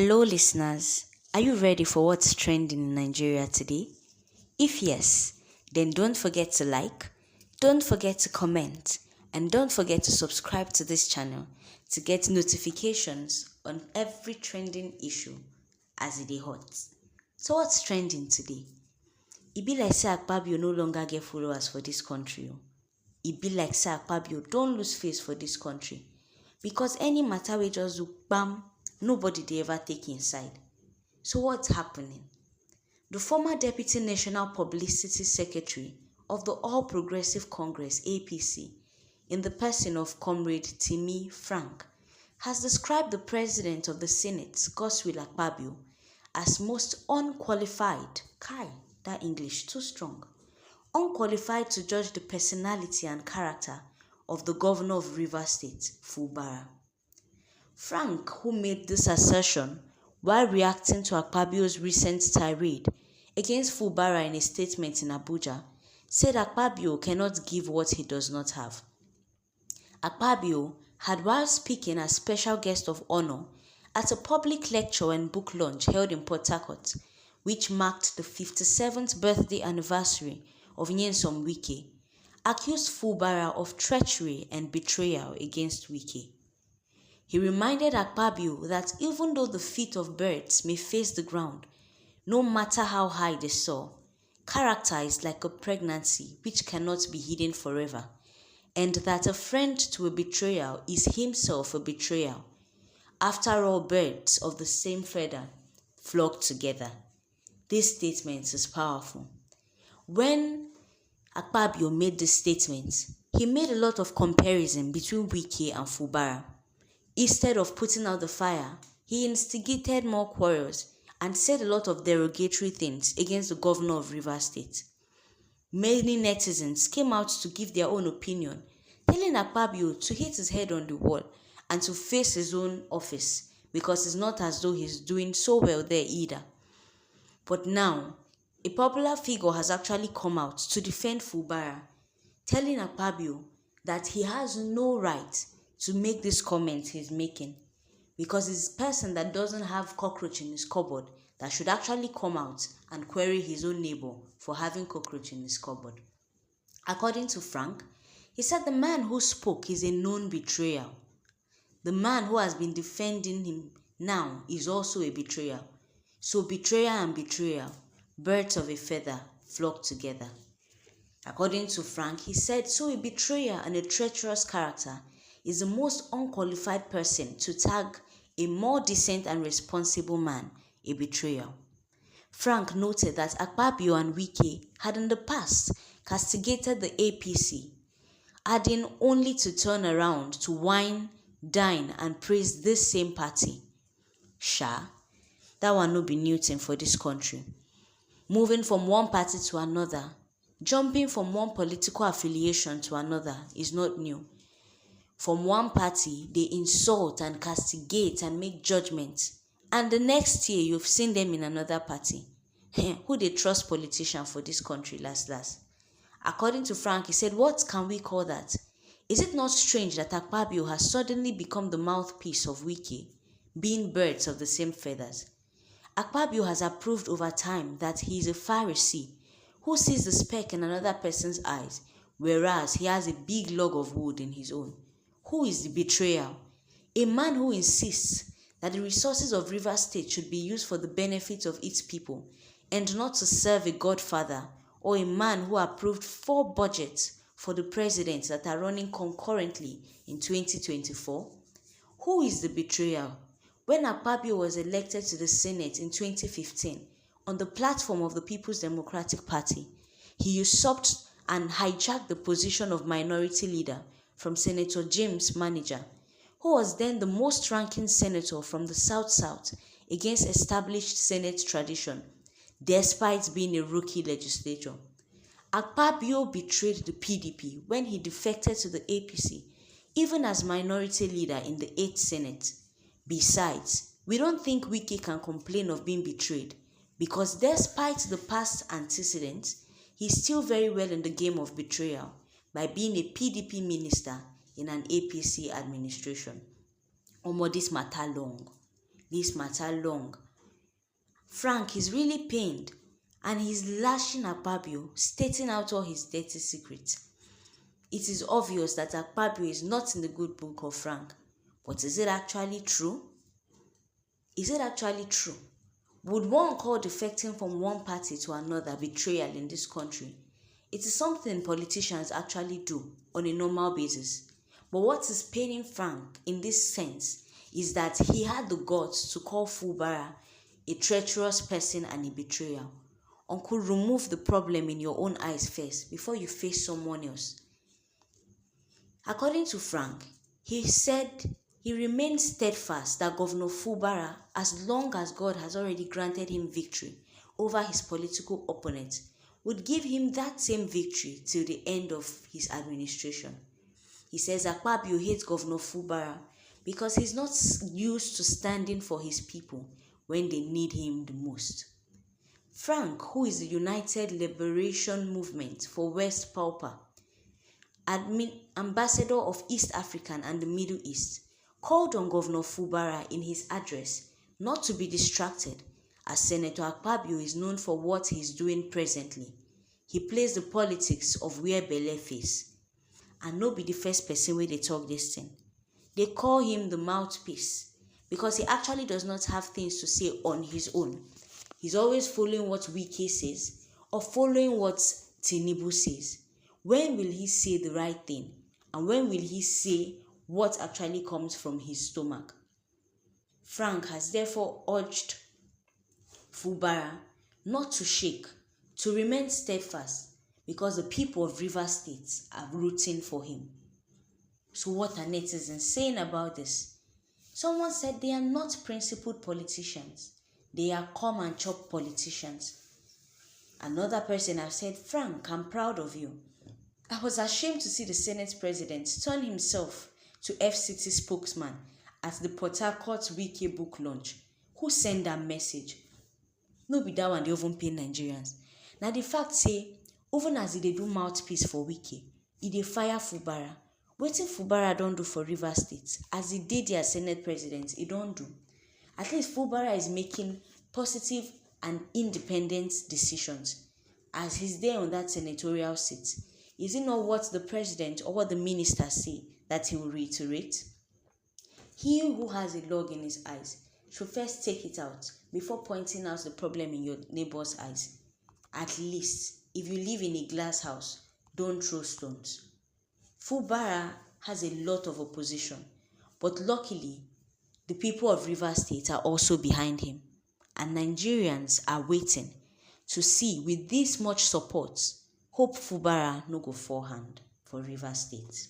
Hello, listeners. Are you ready for what's trending in Nigeria today? If yes, then don't forget to like, don't forget to comment, and don't forget to subscribe to this channel to get notifications on every trending issue as it is hot. So what's trending today? It be like say Akpabio no longer get followers for this country. It be like say Akpabio don't lose face for this country. Because any matter we just do bam, nobody they ever take inside. So what's happening? The former Deputy National Publicity Secretary of the All Progressive Congress (APC), in the person of Comrade Timi Frank, has described the President of the Senate, Godswill Akpabio, as most unqualified. Kai, that English too strong. Unqualified to judge the personality and character of the Governor of Rivers State, Fubara. Frank, who made this assertion while reacting to Akpabio's recent tirade against Fubara in a statement in Abuja, said Akpabio cannot give what he does not have. Akpabio had, while speaking as special guest of honor at a public lecture and book launch held in Port Harcourt, which marked the 57th birthday anniversary of Nyesom Wike, accused Fubara of treachery and betrayal against Wike. He reminded Akpabio that even though the feet of birds may face the ground, no matter how high they soar, character is like a pregnancy which cannot be hidden forever, and that a friend to a betrayal is himself a betrayal. After all, birds of the same feather flock together. This statement is powerful. When Akpabio made this statement, he made a lot of comparison between Wike and Fubara. Instead of putting out the fire, he instigated more quarrels and said a lot of derogatory things against the Governor of Rivers State. Many netizens came out to give their own opinion, telling Akpabio to hit his head on the wall and to face his own office because it's not as though he's doing so well there either. But now, a popular figure has actually come out to defend Fubara, telling Akpabio that he has no right to make this comment he's making because it's a person that doesn't have cockroach in his cupboard that should actually come out and query his own neighbor for having cockroach in his cupboard. According to Frank, he said the man who spoke is a known betrayer. The man who has been defending him now is also a betrayer. So betrayer and betrayal, birds of a feather, flock together. According to Frank, he said, so a betrayer and a treacherous character is the most unqualified person to tag a more decent and responsible man a betrayal. Frank noted that Akpabio and Wike had in the past castigated the APC, adding only to turn around to wine, dine, and praise this same party. That one no be new thing for this country. Moving from one party to another, jumping from one political affiliation to another is not new. From one party, they insult and castigate and make judgments, and the next year you've seen them in another party. Who they trust politicians for this country last? According to Frank, he said, what can we call that? Is it not strange that Akpabio has suddenly become the mouthpiece of Wike, being birds of the same feathers? Akpabio has approved over time that he is a Pharisee who sees the speck in another person's eyes, whereas he has a big log of wood in his own. Who is the betrayer? A man who insists that the resources of Rivers State should be used for the benefit of its people and not to serve a godfather or a man who approved 4 budgets for the president that are running concurrently in 2024? Who is the betrayer? When Akpabio was elected to the Senate in 2015 on the platform of the People's Democratic Party, he usurped and hijacked the position of minority leader from Senator James Manager, who was then the most ranking senator from the South against established Senate tradition, despite being a rookie legislator. Akpabio betrayed the PDP when he defected to the APC, even as minority leader in the 8th Senate. Besides, we don't think Wike can complain of being betrayed because despite the past antecedents, he's still very well in the game of betrayal by being a PDP minister in an APC administration. This matter long. this matter long. Frank is really pained and he's lashing Akpabio, stating out all his dirty secrets. It is obvious that Akpabio is not in the good book of Frank. But is it actually true? Is it actually true? Would one call defecting from one party to another betrayal in this country? It is something politicians actually do on a normal basis. But what is paining Frank in this sense is that he had the guts to call Fubara a treacherous person and a betrayer. Uncle, remove the problem in your own eyes first before you face someone else. According to Frank, he said he remains steadfast that Governor Fubara, as long as God has already granted him victory over his political opponent, would give him that same victory till the end of his administration. He says Akpabio hates Governor Fubara because he's not used to standing for his people when they need him the most. Frank, who is the United Liberation Movement for West Pauper, ambassador of East African and the Middle East, called on Governor Fubara in his address not to be distracted, as Senator Akpabio is known for what he is doing presently. He plays the politics of where belle face. And no be the first person where they talk this thing. They call him the mouthpiece because he actually does not have things to say on his own. He's always following what Wike says or following what Tinubu says. When will he say the right thing? And when will he say what actually comes from his stomach? Frank has therefore urged Fubara not to shake, to remain steadfast, because the people of Rivers State are rooting for him. So what are netizens saying about this? Someone said they are not principled politicians. They are come and chop politicians. Another person has said, Frank, I'm proud of you. I was ashamed to see the Senate president turn himself to FCT spokesman at the Port Harcourt Wike book launch. Who sent that message? No be that one they even pay Nigerians. Now the fact say, even as they do mouthpiece for Wike, they fire Fubara. Wetin Fubara don't do for Rivers State, as he did their Senate president, he don't do. At least Fubara is making positive and independent decisions, as he's there on that senatorial seat. Is it not what the president or what the ministers say that he will reiterate? He who has a log in his eyes should first take it out before pointing out the problem in your neighbor's eyes. At least, if you live in a glass house, don't throw stones. Fubara has a lot of opposition, but luckily, the people of Rivers State are also behind him, and Nigerians are waiting to see, with this much support, hope Fubara no go forehand for Rivers State.